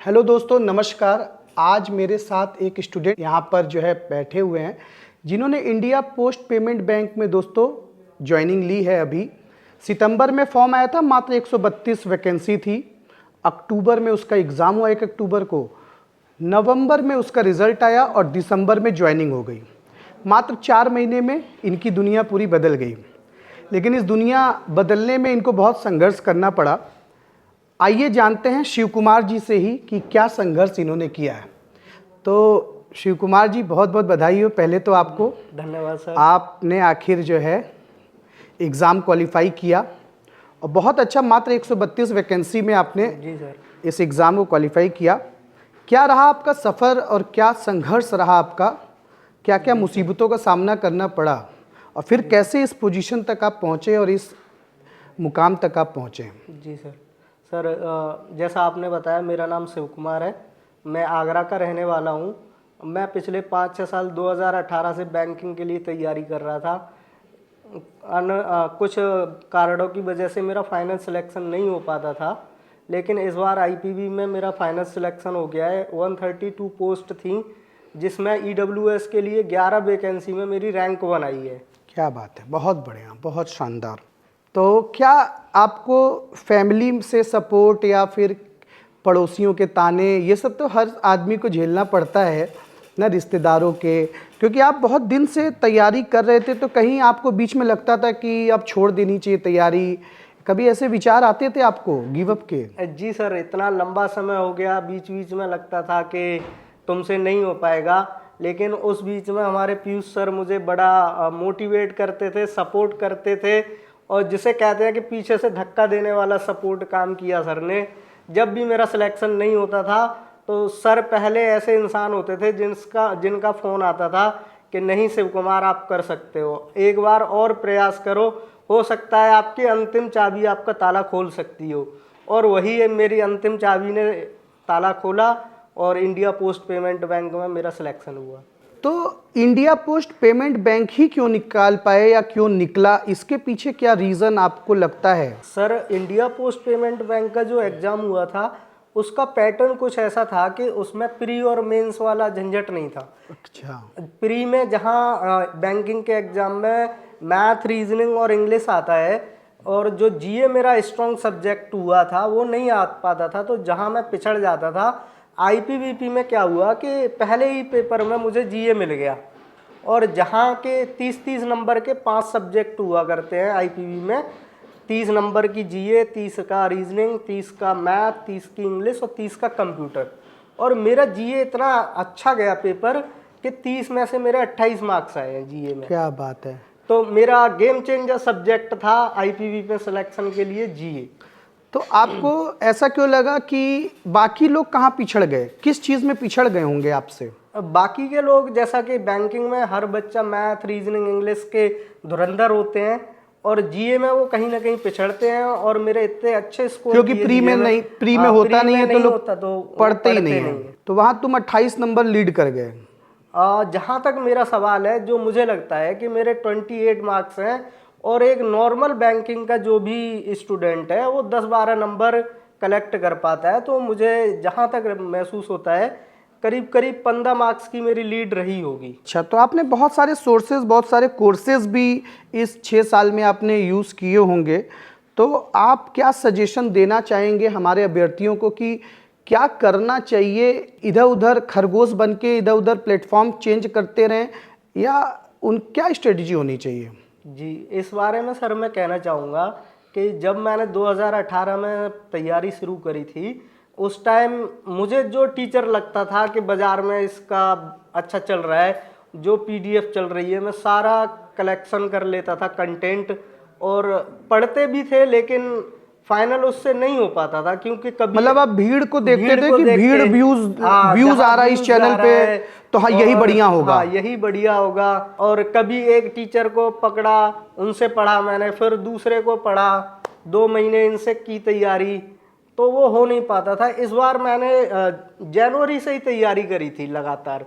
Hello दोस्तों, नमस्कार। आज मेरे साथ एक स्टूडेंट यहाँ पर जो है बैठे हुए हैं, जिन्होंने इंडिया पोस्ट पेमेंट बैंक में दोस्तों ज्वाइनिंग ली है। अभी सितंबर में फॉर्म आया था, मात्र 132 वैकेंसी थी। अक्टूबर में उसका एग्ज़ाम हुआ 1 अक्टूबर को, नवंबर में उसका रिज़ल्ट आया और दिसंबर में ज्वाइनिंग हो गई। मात्र 4 महीने में इनकी दुनिया पूरी बदल गई। लेकिन इस दुनिया बदलने में इनको बहुत संघर्ष करना पड़ा। आइए जानते हैं शिव कुमार जी से ही कि क्या संघर्ष इन्होंने किया है। तो शिव कुमार जी, बहुत बहुत बधाई हो पहले तो आपको। धन्यवाद सर। आपने आखिर जो है एग्ज़ाम क्वालिफाई किया और बहुत अच्छा, मात्र 132 वैकेंसी में आपने जी सर। इस एग्ज़ाम को क्वालिफाई किया। क्या रहा आपका सफ़र और क्या संघर्ष रहा आपका? क्या क्या मुसीबतों का सामना करना पड़ा और फिर कैसे इस पोजीशन तक आप पहुँचे और इस मुकाम तक आप पहुँचे? जी सर। जैसा आपने बताया, मेरा नाम शिव कुमार है। मैं आगरा का रहने वाला हूँ। मैं पिछले 5-6 साल 2018 से बैंकिंग के लिए तैयारी कर रहा था। कुछ कारणों की वजह से मेरा फाइनल सिलेक्शन नहीं हो पाता था, लेकिन इस बार आईपीबी में मेरा फाइनल सिलेक्शन हो गया है। 132 पोस्ट थी, जिसमें ईडब्ल्यूएस के लिए 11 वैकेंसी में मेरी रैंक 1 आई है। क्या बात है, बहुत बढ़िया, बहुत शानदार। तो क्या आपको फैमिली से सपोर्ट या फिर पड़ोसियों के ताने, ये सब तो हर आदमी को झेलना पड़ता है ना, रिश्तेदारों के, क्योंकि आप बहुत दिन से तैयारी कर रहे थे, तो कहीं आपको बीच में लगता था कि अब छोड़ देनी चाहिए तैयारी? कभी ऐसे विचार आते थे आपको गिव अप के? जी सर, इतना लंबा समय हो गया, बीच बीच में लगता था कि तुमसे नहीं हो पाएगा, लेकिन उस बीच में हमारे पीयूष सर मुझे बड़ा मोटिवेट करते थे, सपोर्ट करते थे, और जिसे कहते हैं कि पीछे से धक्का देने वाला सपोर्ट काम किया सर ने। जब भी मेरा सिलेक्शन नहीं होता था, तो सर पहले ऐसे इंसान होते थे जिनका फ़ोन आता था कि नहीं शिव कुमार, आप कर सकते हो, एक बार और प्रयास करो, हो सकता है आपकी अंतिम चाबी आपका ताला खोल सकती हो। और वही है, मेरी अंतिम चाबी ने ताला खोला और इंडिया पोस्ट पेमेंट बैंक में मेरा सिलेक्शन हुआ। तो इंडिया पोस्ट पेमेंट बैंक ही क्यों निकाल पाए या क्यों निकला, इसके पीछे क्या रीज़न आपको लगता है? Sir, India post payment bank का जो एग्ज़ाम हुआ था, उसका पैटर्न कुछ ऐसा था कि उसमें प्री और मेंस वाला झंझट नहीं था। अच्छा। प्री में जहाँ बैंकिंग के एग्ज़ाम में मैथ, रीजनिंग और इंग्लिश आता है, और जो जीए मेरा स्ट्रॉन्ग सब्जेक्ट हुआ था वो नहीं आ पाता था, तो जहाँ मैं पिछड़ जाता था। आईपीबीपी में क्या हुआ कि पहले ही पेपर में मुझे जीए मिल गया, और जहाँ के 30-30 नंबर के 5 सब्जेक्ट हुआ करते हैं आईपीबी में, 30 नंबर की जीए, 30 का रीजनिंग, 30 का मैथ, 30 की इंग्लिश और 30 का कंप्यूटर। और मेरा जीए इतना अच्छा गया पेपर कि 30 में से मेरे 28 मार्क्स आए हैं जीए में। क्या बात है। तो मेरा गेम चेंजर सब्जेक्ट था आईपीबी में सिलेक्शन के लिए जीए। तो आपको ऐसा क्यों लगा कि बाकी लोग कहाँ पिछड़ गए, किस चीज़ में पिछड़ गए होंगे आपसे? बाकी के लोग, जैसा कि बैंकिंग में हर बच्चा मैथ, रीजनिंग, इंग्लिश के धुरंधर होते हैं, और जीए में वो कहीं ना कहीं पिछड़ते हैं, और मेरे इतने अच्छे स्कोर, क्योंकि प्री में नहीं, प्री में होता नहीं है तो लोग पढ़ते ही नहीं है। तो वहाँ तुम 28 नंबर लीड कर गए। जहाँ तक मेरा सवाल है, जो मुझे लगता है कि मेरे 28 मार्क्स हैं, और एक नॉर्मल बैंकिंग का जो भी स्टूडेंट है वो 10-12 नंबर कलेक्ट कर पाता है, तो मुझे जहाँ तक महसूस होता है करीब करीब 15 मार्क्स की मेरी लीड रही होगी। अच्छा, तो आपने बहुत सारे सोर्सेज, बहुत सारे कोर्सेज भी इस 6 साल में आपने यूज़ किए होंगे, तो आप क्या सजेशन देना चाहेंगे हमारे अभ्यर्थियों को कि क्या करना चाहिए? इधर उधर खरगोश बन के इधर उधर प्लेटफॉर्म चेंज करते रहें, या क्या स्ट्रेटजी होनी चाहिए? जी, इस बारे में सर मैं कहना चाहूँगा कि जब मैंने 2018 में तैयारी शुरू करी थी, उस टाइम मुझे जो टीचर लगता था कि बाज़ार में इसका अच्छा चल रहा है, जो पीडीएफ चल रही है, मैं सारा कलेक्शन कर लेता था कंटेंट, और पढ़ते भी थे, लेकिन फाइनल उससे नहीं हो पाता था, क्योंकि कभी मतलब आप भीड़ को देखते थे कि भीड़ व्यूज आ रहा है इस चैनल पे, तो हाँ यही बढ़िया होगा, हाँ यही बढ़िया होगा। और कभी एक टीचर को पकड़ा, उनसे पढ़ा मैंने, फिर दूसरे को पढ़ा, 2 महीने इनसे की तैयारी, तो वो हो नहीं पाता था। इस बार मैंने जनवरी से ही तैयारी करी थी लगातार।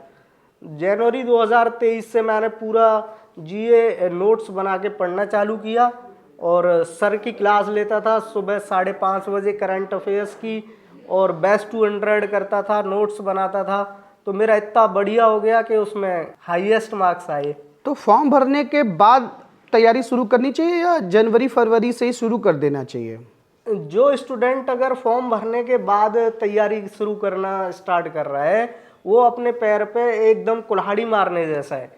जनवरी 2023 से मैंने पूरा जीए नोट्स बना के पढ़ना चालू किया, और सर की क्लास लेता था सुबह 5:30 बजे करंट अफेयर्स की, और बेस्ट 200 करता था, नोट्स बनाता था, तो मेरा इतना बढ़िया हो गया कि उसमें हाईएस्ट मार्क्स आए। तो फॉर्म भरने के बाद तैयारी शुरू करनी चाहिए या जनवरी फरवरी से ही शुरू कर देना चाहिए? जो स्टूडेंट अगर फॉर्म भरने के बाद तैयारी शुरू करना स्टार्ट कर रहा है, वो अपने पैर पे एकदम कुल्हाड़ी मारने जैसा है,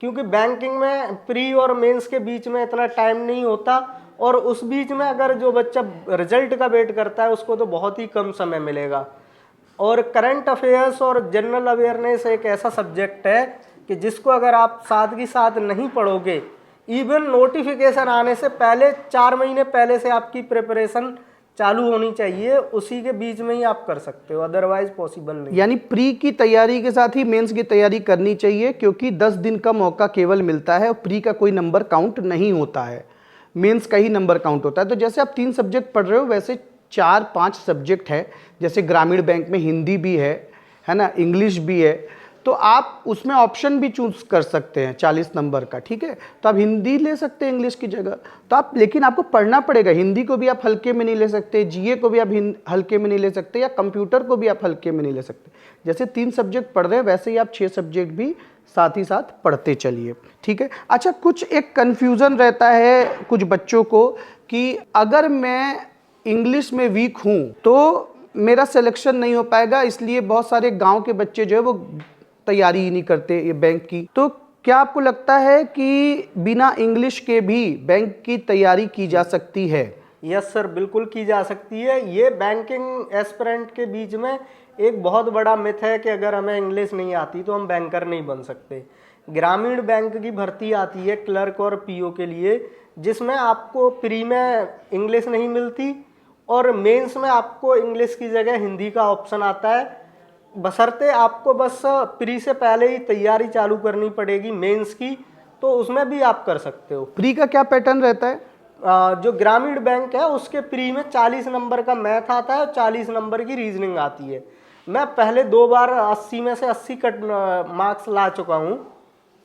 क्योंकि बैंकिंग में प्री और मेंस के बीच में इतना टाइम नहीं होता, और उस बीच में अगर जो बच्चा रिजल्ट का वेट करता है उसको तो बहुत ही कम समय मिलेगा। और करंट अफेयर्स और जनरल अवेयरनेस एक ऐसा सब्जेक्ट है कि जिसको अगर आप साथ ही साथ नहीं पढ़ोगे, इवन नोटिफिकेशन आने से पहले 4 महीने पहले से आपकी प्रिपरेशन चालू होनी चाहिए, उसी के बीच में ही आप कर सकते हो, अदरवाइज पॉसिबल नहीं। यानी प्री की तैयारी के साथ ही मेंस की तैयारी करनी चाहिए, क्योंकि 10 दिन का मौका केवल मिलता है और प्री का कोई नंबर काउंट नहीं होता है, मेंस का ही नंबर काउंट होता है। तो जैसे आप 3 सब्जेक्ट पढ़ रहे हो, वैसे 4-5 सब्जेक्ट है, जैसे ग्रामीण बैंक में हिंदी भी है ना, इंग्लिश भी है, तो आप उसमें ऑप्शन भी चूज कर सकते हैं 40 नंबर का, ठीक है। तो आप हिंदी ले सकते हैं इंग्लिश की जगह, तो आप, लेकिन आपको पढ़ना पड़ेगा। हिंदी को भी आप हल्के में नहीं ले सकते, जीए को भी आप हल्के में नहीं ले सकते, या कंप्यूटर को भी आप हल्के में नहीं ले सकते। जैसे 3 सब्जेक्ट पढ़ रहे हैं, वैसे ही आप 6 सब्जेक्ट भी साथ ही साथ पढ़ते चलिए, ठीक है। अच्छा, कुछ एक कन्फ्यूज़न रहता है कुछ बच्चों को कि अगर मैं इंग्लिश में वीक हूँ तो मेरा सिलेक्शन नहीं हो पाएगा, इसलिए बहुत सारे गांव के बच्चे जो है वो तैयारी ही नहीं करते ये बैंक की। तो क्या आपको लगता है कि बिना इंग्लिश के भी बैंक की तैयारी की जा सकती है? यस सर, बिल्कुल की जा सकती है। ये बैंकिंग एस्पिरेंट के बीच में एक बहुत बड़ा मिथ है कि अगर हमें इंग्लिश नहीं आती तो हम बैंकर नहीं बन सकते। ग्रामीण बैंक की भर्ती आती है क्लर्क और पीओ के लिए, जिसमें आपको प्री में इंग्लिश नहीं मिलती और मेंस में आपको इंग्लिश की जगह हिंदी का ऑप्शन आता है, बशर्ते आपको बस प्री से पहले ही तैयारी चालू करनी पड़ेगी मेंस की, तो उसमें भी आप कर सकते हो। प्री का क्या पैटर्न रहता है? जो ग्रामीण बैंक है उसके प्री में 40 नंबर का मैथ आता है और 40 नंबर की रीजनिंग आती है। मैं पहले 2 बार 80 में से 80 कट मार्क्स ला चुका हूँ।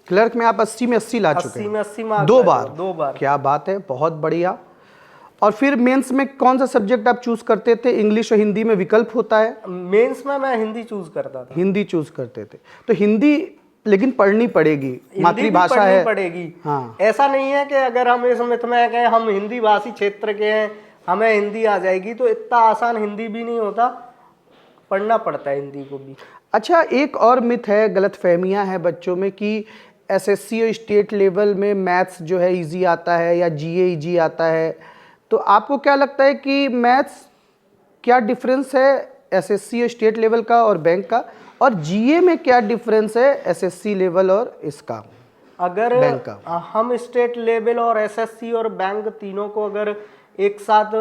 क्लर्क में आप 80 में 80 ला चुके 80 हैं? में 80 मार्क्स 2 बार? 2 बार। क्या बात है, बहुत बढ़िया। और फिर मेंस में कौन सा सब्जेक्ट आप चूज करते थे? इंग्लिश और हिंदी में विकल्प होता है? मेंस में मैं हिंदी चूज करता था। हिंदी चूज करते थे, तो हिंदी लेकिन पढ़नी पड़ेगी, मातृभाषा पढ़नी है। पड़ेगी। हाँ। ऐसा नहीं है कि अगर हम इस मिथ में कि हम हिंदी भाषी क्षेत्र के हैं हमें हिंदी आ जाएगी, तो इतना आसान हिंदी भी नहीं होता, पढ़ना पड़ता है हिंदी को भी। अच्छा, एक और मिथ है, गलतफहमियां हैं बच्चों में कि एसएससी और स्टेट लेवल में मैथ्स जो है इजी आता है या जीए इजी आता है। तो आपको क्या लगता है कि मैथ्स क्या डिफरेंस है एसएससी और स्टेट लेवल का और बैंक का, और जीए में क्या डिफरेंस है एसएससी लेवल और इसका, अगर बैंक का? हम स्टेट लेवल और एसएससी और बैंक तीनों को अगर एक साथ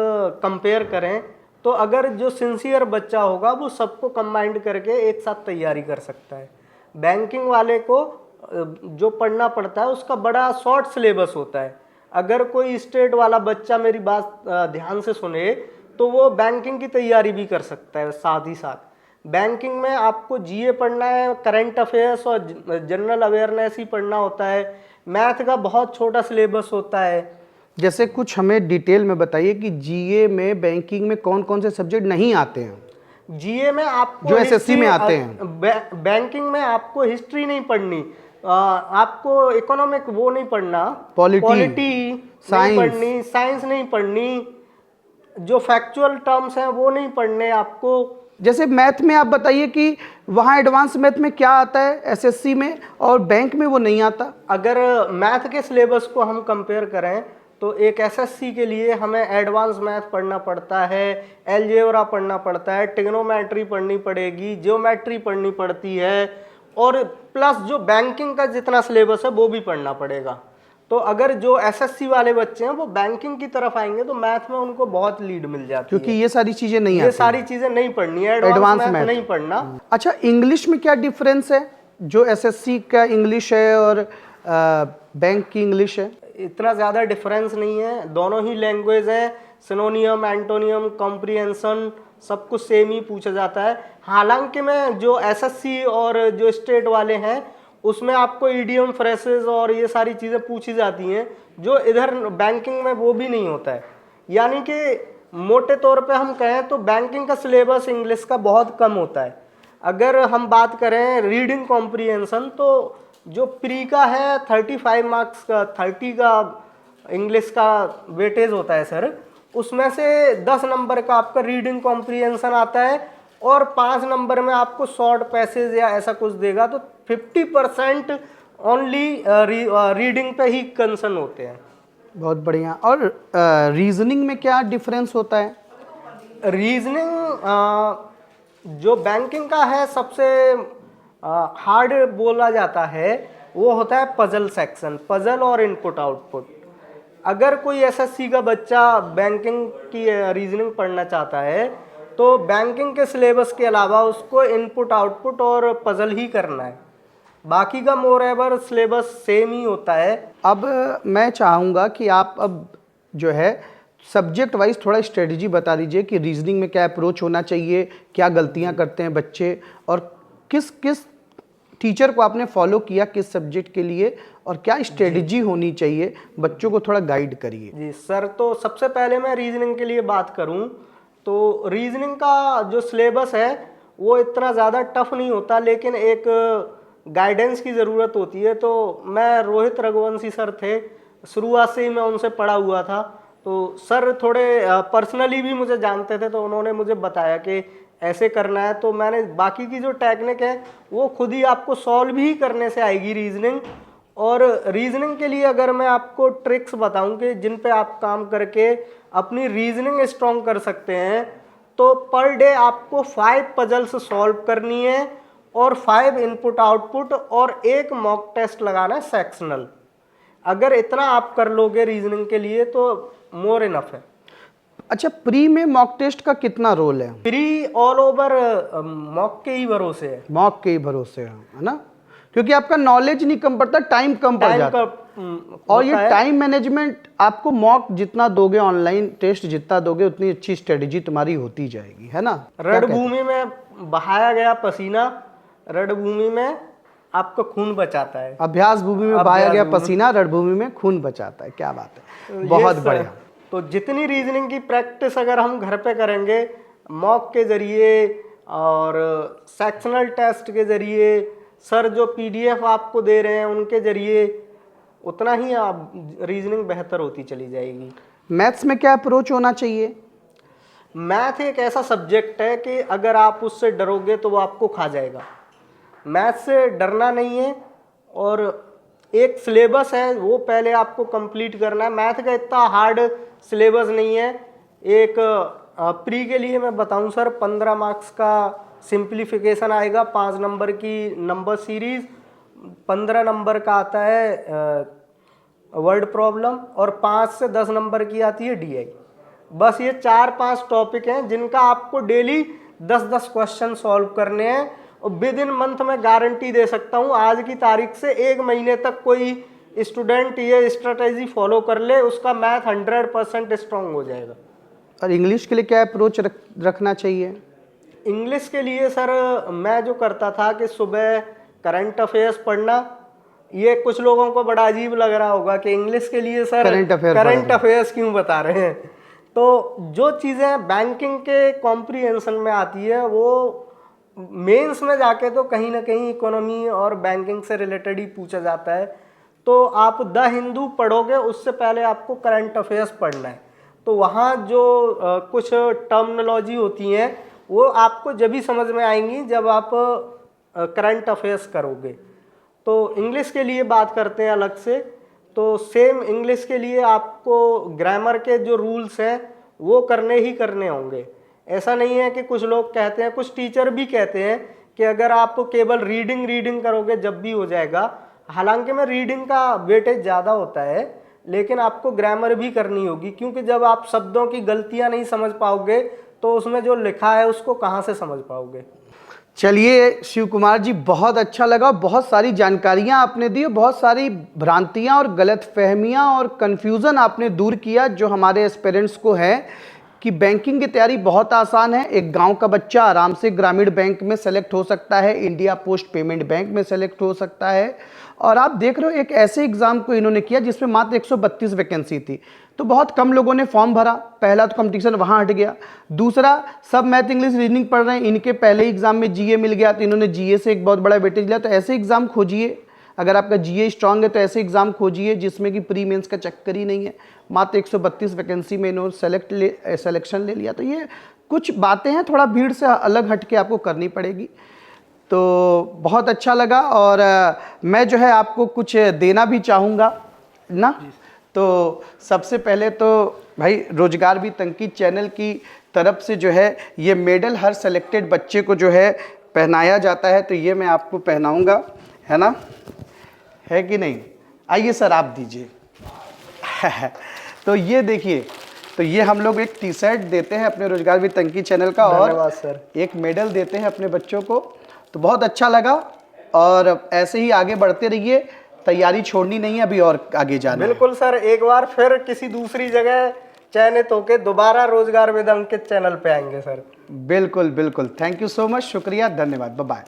कंपेयर करें, तो अगर जो सिंसियर बच्चा होगा वो सबको कंबाइंड करके एक साथ तैयारी कर सकता है। बैंकिंग वाले को जो पढ़ना पड़ता है उसका बड़ा शॉर्ट सिलेबस होता है। अगर कोई स्टेट वाला बच्चा मेरी बात ध्यान से सुने तो वो बैंकिंग की तैयारी भी कर सकता है साथ ही साथ। बैंकिंग में आपको जीए पढ़ना है, करंट अफेयर्स और जनरल अवेयरनेस ही पढ़ना होता है, मैथ का बहुत छोटा सिलेबस होता है। जैसे कुछ हमें डिटेल में बताइए कि जीए में बैंकिंग में कौन कौन से सब्जेक्ट नहीं आते हैं? जीए में आपको जो एसएससी में आते हैं। बैंकिंग में आपको हिस्ट्री नहीं पढ़नी, आपको इकोनॉमिक वो नहीं पढ़ना, पॉलिटी, नहीं पढ़नी, साइंस नहीं पढ़नी, जो फैक्चुअल टर्म्स हैं वो नहीं पढ़ने आपको। जैसे मैथ में आप बताइए कि वहाँ एडवांस मैथ में क्या आता है एसएससी में और बैंक में वो नहीं आता। अगर मैथ के सिलेबस को हम कंपेयर करें तो एक एसएससी के लिए हमें एडवांस मैथ पढ़ना पड़ता है, अलजेब्रा पढ़ना पड़ता है, ट्रिग्नोमेट्री पढ़नी पड़ेगी, ज्योमेट्री पढ़नी पड़ती है, और प्लस जो बैंकिंग का जितना सिलेबस है वो भी पढ़ना पड़ेगा। तो अगर जो एसएससी वाले बच्चे हैं वो बैंकिंग की तरफ आएंगे तो मैथ में उनको बहुत लीड मिल जाती है, क्योंकि ये सारी चीजें नहीं आती। ये सारी चीजें नहीं पढ़नी है, एडवांस मैथ नहीं पढ़ना। अच्छा, इंग्लिश में क्या डिफरेंस है? जो एसएससी का इंग्लिश है और बैंक की इंग्लिश है? इतना ज़्यादा डिफरेंस नहीं है, दोनों ही लैंग्वेज है, सिनोनियम, एंटोनियम, कॉम्प्रिहेंशन सब कुछ सेम ही पूछा जाता है। हालांकि मैं जो एसएससी और जो स्टेट वाले हैं उसमें आपको ईडियम, फ्रेसेस और ये सारी चीज़ें पूछी जाती हैं, जो इधर बैंकिंग में वो भी नहीं होता है। यानी कि मोटे तौर पे हम कहें तो बैंकिंग का सिलेबस इंग्लिश का बहुत कम होता है। अगर हम बात करें रीडिंग कॉम्प्रिहेंशन, तो जो प्री का है 35 मार्क्स का, 30 का इंग्लिश का वेटेज होता है सर, उसमें से 10 नंबर का आपका रीडिंग कॉम्प्रिहेंशन आता है और 5 नंबर में आपको शॉर्ट पैसेज या ऐसा कुछ देगा। तो 50% ओनली रीडिंग पे ही कंसर्न होते हैं। बहुत बढ़िया। और रीजनिंग में क्या डिफरेंस होता है? रीजनिंग जो बैंकिंग का है सबसे हार्ड बोला जाता है वो होता है पजल सेक्शन, पजल और इनपुट आउटपुट। अगर कोई एसएससी का बच्चा बैंकिंग की रीजनिंग पढ़ना चाहता है तो बैंकिंग के सिलेबस के अलावा उसको इनपुट आउटपुट और पजल ही करना है, बाकी का मोर एवर सिलेबस सेम ही होता है। अब मैं चाहूँगा कि आप अब जो है सब्जेक्ट वाइज थोड़ा स्ट्रेटजी बता दीजिए कि रीजनिंग में क्या अप्रोच होना चाहिए, क्या गलतियां करते हैं बच्चे, और किस किस टीचर को आपने फॉलो किया किस सब्जेक्ट के लिए, और क्या स्ट्रेटजी होनी चाहिए, बच्चों को थोड़ा गाइड करिए। जी सर, तो सबसे पहले मैं रीजनिंग के लिए बात करूं तो रीजनिंग का जो सिलेबस है वो इतना ज़्यादा टफ नहीं होता, लेकिन एक गाइडेंस की ज़रूरत होती है। तो मैं रोहित रघुवंशी सर थे, शुरुआत से ही मैं उनसे पढ़ा हुआ था, तो सर थोड़े पर्सनली भी मुझे जानते थे, तो उन्होंने मुझे बताया कि ऐसे करना है। तो मैंने बाकी की जो टेक्निक है वो खुद ही आपको सॉल्व ही करने से आएगी रीजनिंग। और रीजनिंग के लिए अगर मैं आपको ट्रिक्स बताऊं कि जिन पे आप काम करके अपनी रीजनिंग स्ट्रॉन्ग कर सकते हैं, तो पर डे आपको 5 पजल्स सॉल्व करनी है और 5 इनपुट आउटपुट और एक मॉक टेस्ट लगाना है सेक्शनल। अगर इतना आप कर लोगे रीजनिंग के लिए तो मोर इनफ है। अच्छा, प्री में मॉक टेस्ट का कितना रोल है? प्री ऑल ओवर मॉक के ही भरोसे है, मॉक के ही भरोसे है ना, क्योंकि आपका नॉलेज नहीं कम पड़ता, टाइम कम पड़ जाता है। और ये टाइम मैनेजमेंट आपको मॉक जितना दोगे, ऑनलाइन टेस्ट जितना दोगे, उतनी अच्छी स्ट्रेटेजी तुम्हारी होती जाएगी, है ना। रणभूमि में बहाया गया पसीना रणभूमि में आपका खून बचाता है। अभ्यास भूमि में बहाया गया पसीना रणभूमि में खून बचाता है। क्या बात है, बहुत बढ़िया। तो जितनी रीजनिंग की प्रैक्टिस अगर हम घर पे करेंगे मॉक के जरिए और सेक्शनल टेस्ट के जरिए, सर जो पीडीएफ आपको दे रहे हैं उनके जरिए, उतना ही आप रीजनिंग बेहतर होती चली जाएगी। मैथ्स में क्या अप्रोच होना चाहिए? मैथ एक ऐसा सब्जेक्ट है कि अगर आप उससे डरोगे तो वो आपको खा जाएगा। मैथ से डरना नहीं है, और एक सिलेबस है वो पहले आपको कंप्लीट करना है। मैथ का इतना हार्ड सिलेबस नहीं है। एक प्री के लिए मैं बताऊं सर, 15 मार्क्स का सिंप्लीफिकेशन आएगा, 5 नंबर की नंबर सीरीज, 15 नंबर का आता है वर्ड प्रॉब्लम, और 5 से 10 नंबर की आती है डीआई। बस ये 4-5 टॉपिक हैं जिनका आपको डेली 10-10 क्वेश्चन सॉल्व करने हैं। और विद इन मंथ में गारंटी दे सकता हूँ, आज की तारीख से 1 महीने तक कोई स्टूडेंट ये स्ट्रेटेजी फॉलो कर ले, उसका मैथ 100% स्ट्रॉन्ग हो जाएगा। और इंग्लिश के लिए क्या अप्रोच रखना चाहिए? इंग्लिश के लिए सर मैं जो करता था कि सुबह करंट अफेयर्स पढ़ना। ये कुछ लोगों को बड़ा अजीब लग रहा होगा कि इंग्लिश के लिए सर करंट अफेयर्स क्यों बता रहे हैं। तो जो चीज़ें बैंकिंग के कॉम्प्रिहेंशन में आती है वो मेंस में जाके तो कहीं ना कहीं इकोनॉमी और बैंकिंग से रिलेटेड ही पूछा जाता है। तो आप द हिंदू पढ़ोगे उससे पहले आपको करंट अफेयर्स पढ़ना है। तो वहाँ जो कुछ टर्मिनोलॉजी होती हैं वो आपको जब भी समझ में आएंगी जब आप करंट अफेयर्स करोगे। तो इंग्लिश के लिए बात करते हैं अलग से, तो सेम इंग्लिश के लिए आपको ग्रामर के जो रूल्स हैं वो करने ही करने होंगे। ऐसा नहीं है कि कुछ लोग कहते हैं, कुछ टीचर भी कहते हैं कि अगर आप केवल रीडिंग करोगे जब भी हो जाएगा। हालांकि में रीडिंग का वेटेज ज़्यादा होता है, लेकिन आपको ग्रामर भी करनी होगी, क्योंकि जब आप शब्दों की गलतियां नहीं समझ पाओगे तो उसमें जो लिखा है उसको कहाँ से समझ पाओगे। चलिए शिव कुमार जी, बहुत अच्छा लगा, बहुत सारी जानकारियां आपने दी, बहुत सारी भ्रांतियां और गलतफहमियां और कन्फ्यूज़न आपने दूर किया जो हमारे एस्पिरेंट्स को है कि बैंकिंग की तैयारी बहुत आसान है। एक गांव का बच्चा आराम से ग्रामीण बैंक में सेलेक्ट हो सकता है, इंडिया पोस्ट पेमेंट बैंक में सेलेक्ट हो सकता है। और आप देख रहे हो एक ऐसे एग्जाम को इन्होंने किया जिसमें मात्र 132 वैकेंसी थी। तो बहुत कम लोगों ने फॉर्म भरा। पहला तो कंपटीशन वहाँ हट गया। दूसरा, सब मैथ इंग्लिश रीजनिंग पढ़ रहे हैं, इनके पहले एग्जाम में जीए मिल गया तो इन्होंने जीए से एक बहुत बड़ा वेटेज लिया। तो ऐसे एग्जाम खोजिए, अगर आपका जीए स्ट्रांग है तो ऐसे एग्जाम खोजिए जिसमें कि प्री मेंस का चक्कर ही नहीं है। मात्र 132 वैकेंसी में इन्होंने सिलेक्शन ले लिया। तो ये कुछ बातें हैं, थोड़ा भीड़ से अलग हट के आपको करनी पड़ेगी। तो बहुत अच्छा लगा और मैं जो है आपको कुछ देना भी चाहूँगा ना। तो सबसे पहले तो भाई रोजगार भी तंकी चैनल की तरफ से जो है ये मेडल हर सेलेक्टेड बच्चे को जो है पहनाया जाता है। तो ये मैं आपको पहनाऊंगा, है ना, है कि नहीं? आइए सर आप दीजिए। तो ये देखिए, तो ये हम लोग एक टी शर्ट देते हैं अपने रोजगार भी तंकी चैनल का और सर। एक मेडल देते हैं अपने बच्चों को। तो बहुत अच्छा लगा और ऐसे ही आगे बढ़ते रहिए, तैयारी छोड़नी नहीं है, अभी और आगे जाना है। बिल्कुल सर, एक बार फिर किसी दूसरी जगह चयनित होके दोबारा रोजगार विद अंकित चैनल पे आएंगे सर। बिल्कुल बिल्कुल, थैंक यू सो मच, शुक्रिया, धन्यवाद, बाय बाय।